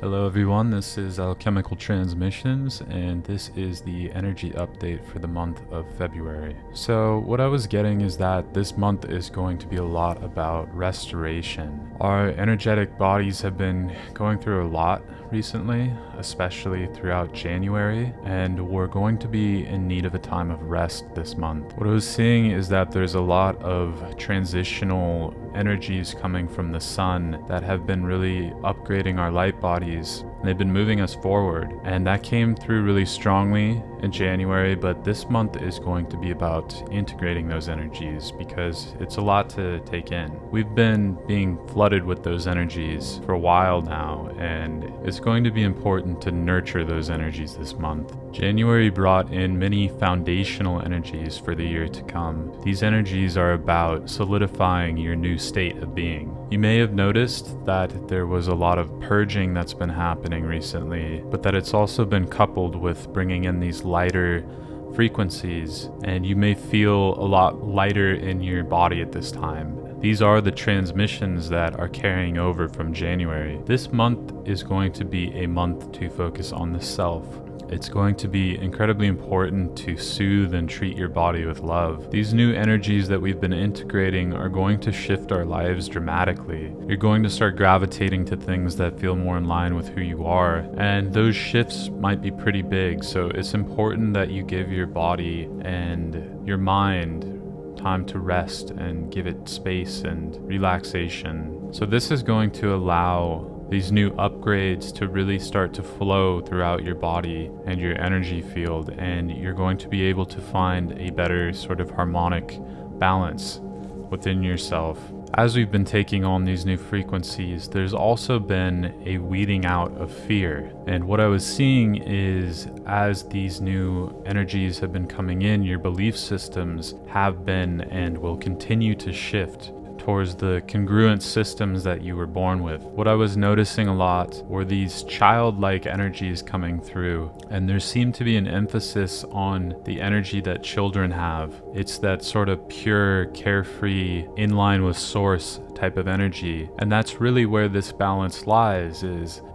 Hello everyone, this is Alchemical Transmissions, and this is the energy update for the month of February. So what I was getting is that this month is going to be a lot about restoration. Our energetic bodies have been going through a lot recently, especially throughout January, and we're going to be in need of a time of rest this month. What I was seeing is that there's a lot of transitional energies coming from the sun that have been really upgrading our light bodies. They've been moving us forward, and that came through really strongly in January, but this month is going to be about integrating those energies because it's a lot to take in. We've been being flooded with those energies for a while now, and it's going to be important to nurture those energies this month. January brought in many foundational energies for the year to come. These energies are about solidifying your new state of being. You may have noticed that there was a lot of purging that's been happening recently, but that it's also been coupled with bringing in these lighter frequencies, and you may feel a lot lighter in your body at this time. These are the transmissions that are carrying over from January. This month is going to be a month to focus on the self. It's going to be incredibly important to soothe and treat your body with love. These new energies that we've been integrating are going to shift our lives dramatically. You're going to start gravitating to things that feel more in line with who you are, and those shifts might be pretty big, so it's important that you give your body and your mind time to rest and give it space and relaxation. So this is going to allow these new upgrades to really start to flow throughout your body and your energy field, and you're going to be able to find a better sort of harmonic balance within yourself. As we've been taking on these new frequencies, there's also been a weeding out of fear. And what I was seeing is as these new energies have been coming in, your belief systems have been and will continue to shift towards the congruent systems that you were born with. What I was noticing a lot were these childlike energies coming through, and there seemed to be an emphasis on the energy that children have. It's that sort of pure, carefree, in line with source type of energy, and that's really where this balance lies.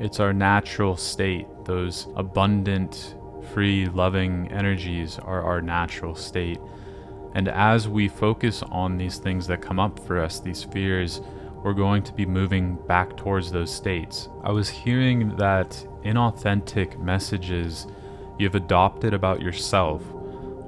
It's our natural state. Those abundant, free, loving energies are our natural state. And as we focus on these things that come up for us, these fears, we're going to be moving back towards those states. I was hearing that inauthentic messages you've adopted about yourself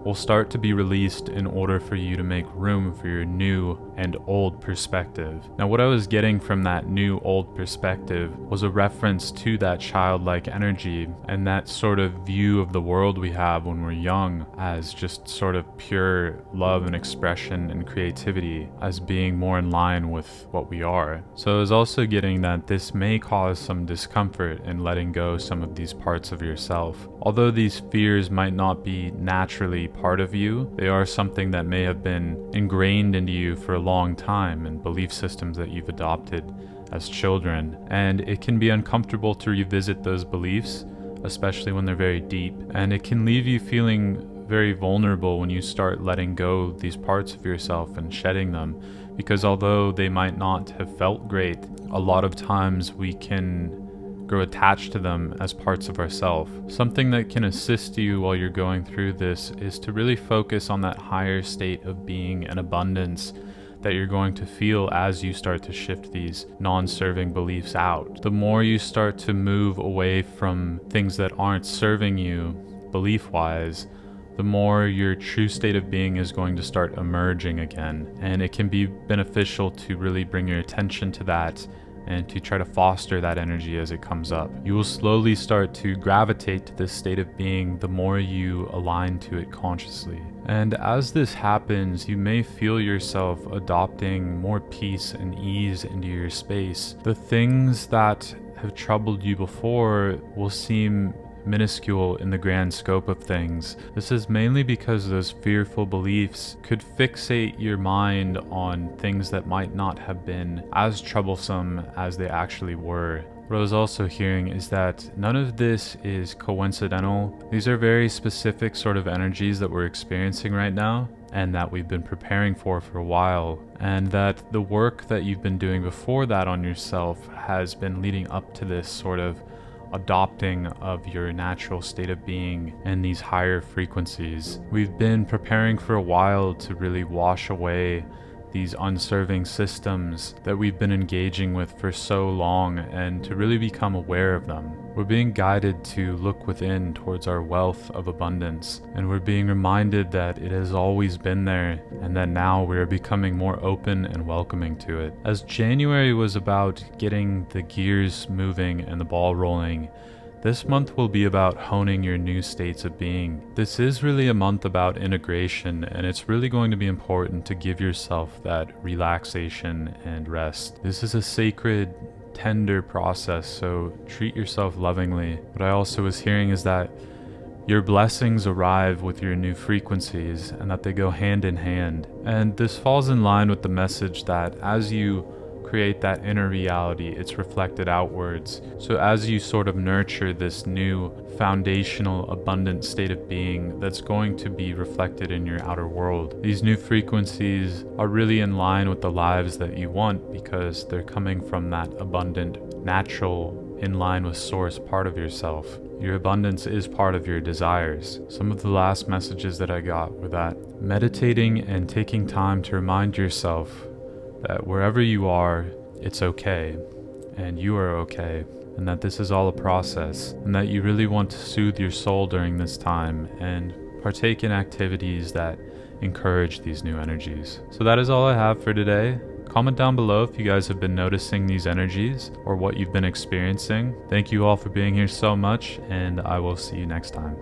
will start to be released in order for you to make room for your new and old perspective. Now, what I was getting from that new old perspective was a reference to that childlike energy and that sort of view of the world we have when we're young as just sort of pure love and expression and creativity as being more in line with what we are. So I was also getting that this may cause some discomfort in letting go some of these parts of yourself. Although these fears might not be naturally part of you, they are something that may have been ingrained into you for a long time and belief systems that you've adopted as children, and it can be uncomfortable to revisit those beliefs, especially when they're very deep, and it can leave you feeling very vulnerable when you start letting go these parts of yourself and shedding them, because although they might not have felt great, a lot of times we can grow attached to them as parts of ourselves. Something that can assist you while you're going through this is to really focus on that higher state of being and abundance that you're going to feel as you start to shift these non-serving beliefs out. The more you start to move away from things that aren't serving you belief-wise, the more your true state of being is going to start emerging again. And it can be beneficial to really bring your attention to that and to try to foster that energy as it comes up. You will slowly start to gravitate to this state of being the more you align to it consciously. And as this happens, you may feel yourself adopting more peace and ease into your space. The things that have troubled you before will seem minuscule in the grand scope of things. This is mainly because those fearful beliefs could fixate your mind on things that might not have been as troublesome as they actually were. What I was also hearing is that none of this is coincidental. These are very specific sort of energies that we're experiencing right now, and that we've been preparing for a while, and that the work that you've been doing before that on yourself has been leading up to this sort of adopting of your natural state of being and these higher frequencies. We've been preparing for a while to really wash away these unserving systems that we've been engaging with for so long and to really become aware of them. We're being guided to look within towards our wealth of abundance, and we're being reminded that it has always been there and that now we are becoming more open and welcoming to it. As January was about getting the gears moving and the ball rolling, this month will be about honing your new states of being. This is really a month about integration, and it's really going to be important to give yourself that relaxation and rest. This is a sacred, tender process, so treat yourself lovingly. What I also was hearing is that your blessings arrive with your new frequencies and that they go hand in hand. And this falls in line with the message that as you create that inner reality, it's reflected outwards. So as you sort of nurture this new foundational abundant state of being that's going to be reflected in your outer world, these new frequencies are really in line with the lives that you want because they're coming from that abundant, natural, in line with source part of yourself. Your abundance is part of your desires. Some of the last messages that I got were that meditating and taking time to remind yourself that wherever you are, it's okay, and you are okay, and that this is all a process, and that you really want to soothe your soul during this time and partake in activities that encourage these new energies. So that is all I have for today. Comment down below if you guys have been noticing these energies or what you've been experiencing. Thank you all for being here so much, and I will see you next time.